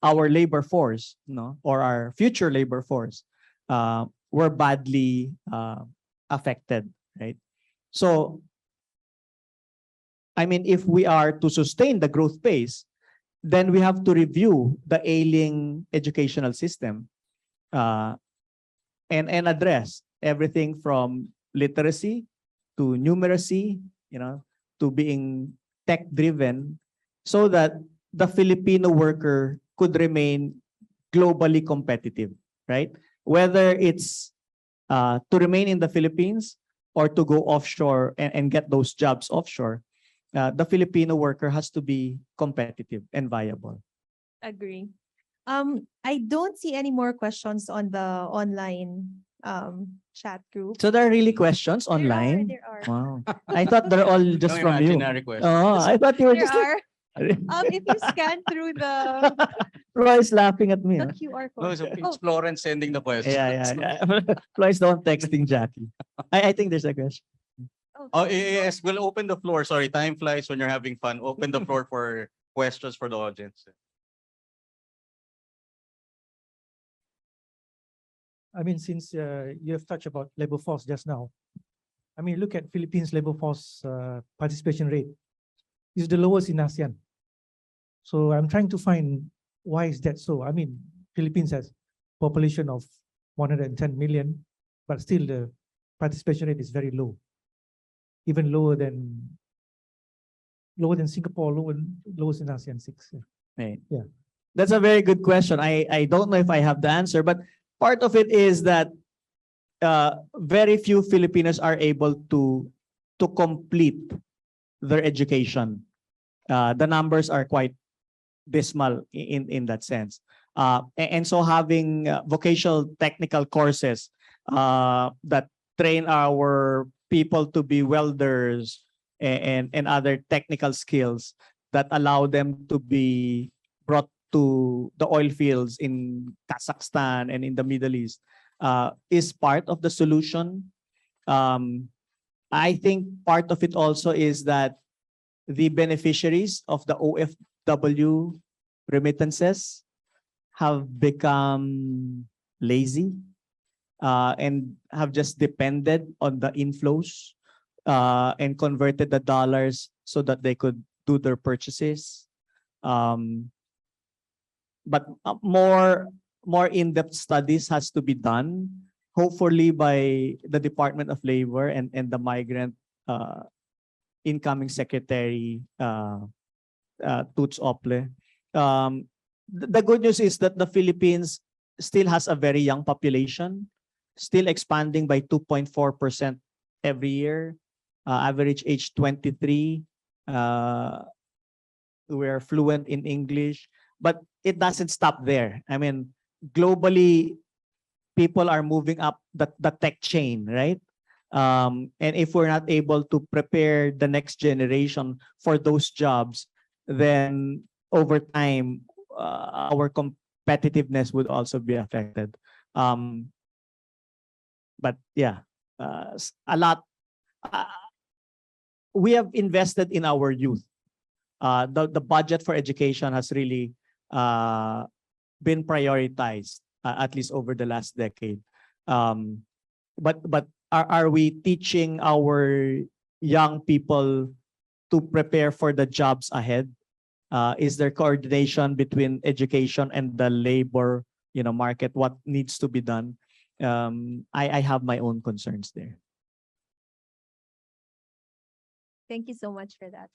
our labor force, or our future labor force, were badly affected, right? So, I mean, if we are to sustain the growth pace, then we have to review the ailing educational system and address everything from literacy to numeracy, to being tech-driven, so that the Filipino worker could remain globally competitive, right? Whether it's to remain in the Philippines or to go offshore and get those jobs offshore, the Filipino worker has to be competitive and viable. Agree. I don't see any more questions on the online chat group. So there are really questions online? There are. Wow. I thought they're all just No from you. imaginary question. Oh, I thought you were There just are. If you scan through the Floyd's laughing at me. QR No, code. it's Florence sending the question. Yeah. Floyd's the one texting Jackie. I think there's a question. Oh, yes, we'll open the floor. Sorry, time flies when you're having fun. Open the floor for questions for the audience. I mean, since you have touched about labor force just now, I mean, look at Philippines labor force participation rate. It's the lowest in ASEAN. So I'm trying to find why is that so? I mean, Philippines has population of 110 million, but still the participation rate is very low, even lower than Singapore, lowest in ASEAN 6. Right. Yeah. That's a very good question. I don't know if I have the answer, but part of it is that very few Filipinos are able to complete their education. The numbers are quite dismal in that sense. And so having vocational technical courses that train our people to be welders and other technical skills that allow them to be brought to the oil fields in Kazakhstan and in the Middle East is part of the solution. I think part of it also is that the beneficiaries of the OFW remittances have become lazy and have just depended on the inflows and converted the dollars so that they could do their purchases. But more in-depth studies has to be done, hopefully by the Department of Labor and the migrant incoming secretary Toots Ople. The good news is that the Philippines still has a very young population, still expanding by 2.4% every year, average age 23. We're fluent in English, but it doesn't stop there. I mean, globally, people are moving up the tech chain, right? And if we're not able to prepare the next generation for those jobs, then over time, our competitiveness would also be affected. But yeah, a lot. We have invested in our youth. The budget for education has really been prioritized, at least over the last decade. But are we teaching our young people to prepare for the jobs ahead? Is there coordination between education and the labor, market? What needs to be done? I have my own concerns there. Thank you so much for that.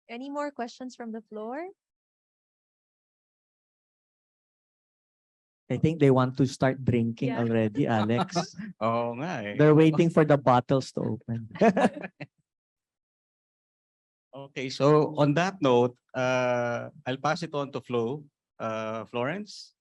Any more questions from the floor? I think they want to start drinking Yeah. already, Alex. Oo nga eh. They're waiting for the bottles to open. Okay, so on that note, I'll pass it on to Flo. Florence?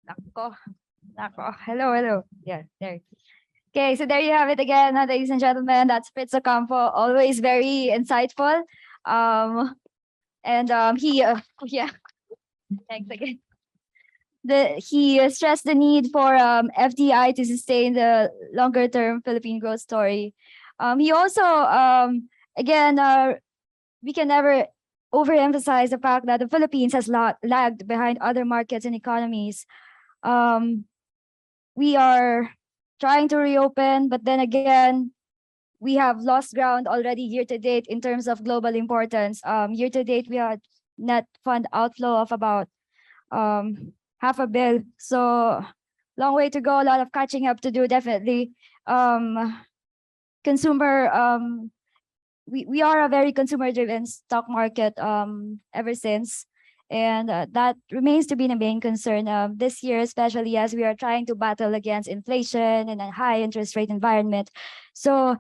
Nako. Nako. Hello, hello. Yeah, there. Okay, so there you have it again, ladies and gentlemen. That's Fritz Ocampo, always very insightful. He, yeah, thanks again. He stressed the need for FDI to sustain the longer term Philippine growth story. He also, again, we can never overemphasize the fact that the Philippines has lagged behind other markets and economies. We are trying to reopen, but then again, we have lost ground already year to date in terms of global importance. Year to date, we had net fund outflow of about half a bill. So long way to go, a lot of catching up to do, definitely. We are a very consumer-driven stock market ever since. And that remains to be the main concern this year, especially as we are trying to battle against inflation and a high interest rate environment. So,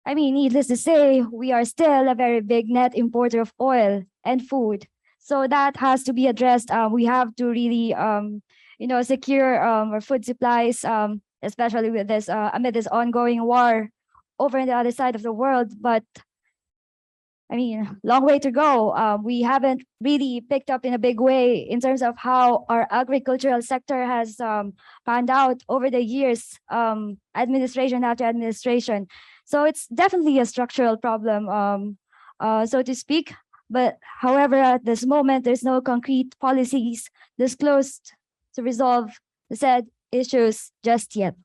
I mean, needless to say, we are still a very big net importer of oil and food. So that has to be addressed. We have to really, secure our food supplies, especially with this amid this ongoing war over on the other side of the world. But I mean, long way to go. We haven't really picked up in a big way in terms of how our agricultural sector has panned out over the years, administration after administration. So it's definitely a structural problem, so to speak. But however, at this moment, there's no concrete policies disclosed to resolve the said issues just yet.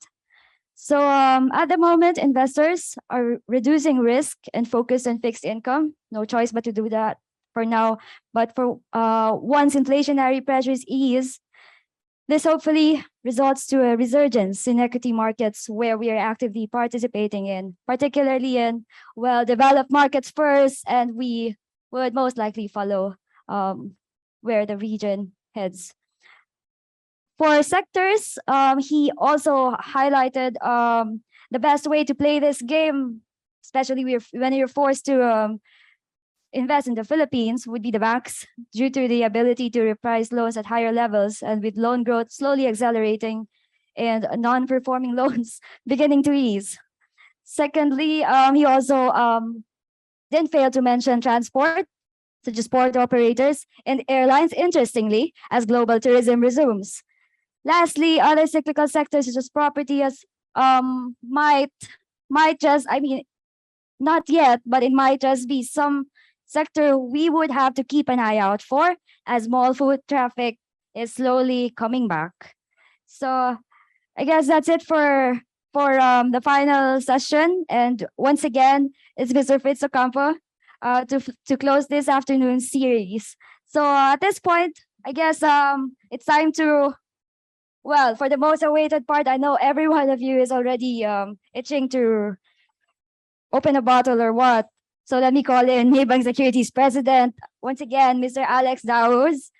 So at the moment, investors are reducing risk and focus on fixed income. No choice but to do that for now. But for once inflationary pressures ease, this hopefully results to a resurgence in equity markets where we are actively participating in, particularly in well-developed markets first, and we would most likely follow where the region heads. For sectors, he also highlighted the best way to play this game, especially when you're forced to invest in the Philippines, would be the banks, due to the ability to reprice loans at higher levels and with loan growth slowly accelerating and non-performing loans beginning to ease. Secondly, he also didn't fail to mention transport. such as port operators and airlines, interestingly, as global tourism resumes. Lastly, other cyclical sectors such as property might just, I mean, not yet, but it might just be some sector we would have to keep an eye out for as mall foot traffic is slowly coming back. So I guess that's it for the final session. And once again, it's Mr. Fritz Ocampo to close this afternoon series. So at this point, I guess it's time to, well, for the most awaited part, I know every one of you is already itching to open a bottle or what. So let me call in Maybank Securities President, once again, Mr. Alex Daouz,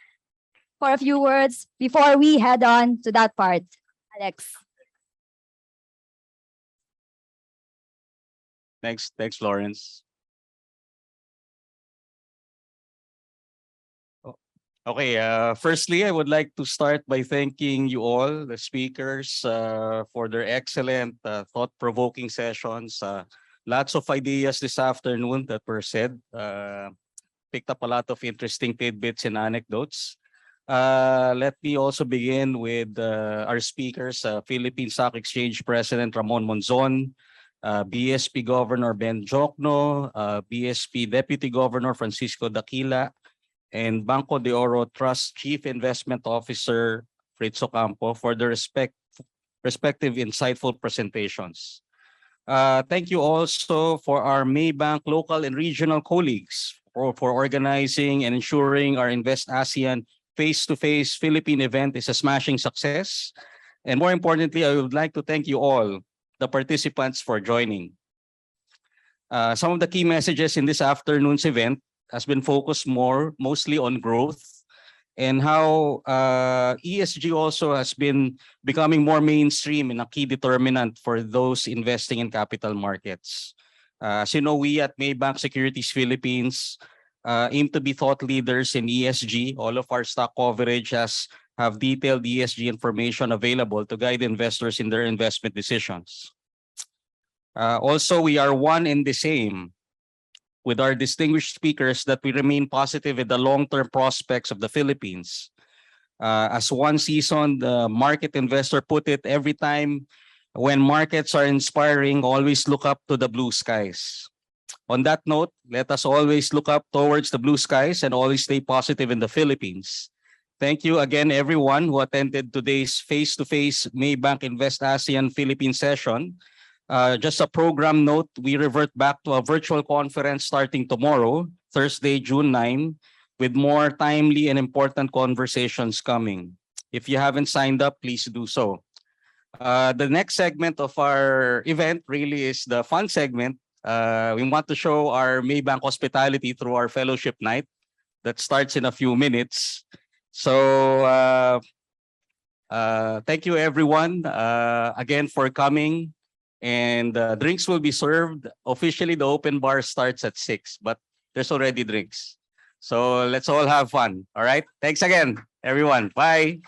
for a few words before we head on to that part. Alex. Thanks, Lawrence. Okay, firstly, I would like to start by thanking you all, the speakers, for their excellent, thought-provoking sessions. Lots of ideas this afternoon that were said. Picked up a lot of interesting tidbits and anecdotes. Let me also begin with our speakers, Philippine Stock Exchange President Ramon Monzon, BSP Governor Ben Jokno, BSP Deputy Governor Francisco Daquila, and Banco de Oro Trust Chief Investment Officer Fritz Ocampo for their respective insightful presentations. Thank you also for our Maybank local and regional colleagues for organizing and ensuring our Invest ASEAN face-to-face Philippine event is a smashing success. And more importantly, I would like to thank you all, the participants, for joining. Some of the key messages in this afternoon's event has been focused mostly on growth and how ESG also has been becoming more mainstream and a key determinant for those investing in capital markets. As you know, we at Maybank Securities Philippines aim to be thought leaders in ESG. All of our stock coverage have detailed ESG information available to guide investors in their investment decisions. Also, we are one and the same with our distinguished speakers that we remain positive in the long-term prospects of the Philippines. As one seasoned market investor put it, every time when markets are inspiring, always look up to the blue skies. On that note, let us always look up towards the blue skies and always stay positive in the Philippines. Thank you again, everyone who attended today's face-to-face Maybank Invest ASEAN Philippines session. Just a program note, we revert back to a virtual conference starting tomorrow, Thursday, June 9, with more timely and important conversations coming. If you haven't signed up, please do so. The next segment of our event really is the fun segment. We want to show our Maybank hospitality through our fellowship night that starts in a few minutes. So thank you everyone again for coming. And drinks will be served. Officially, the open bar starts at 6, but there's already drinks. So let's all have fun. All right. Thanks again, everyone. Bye.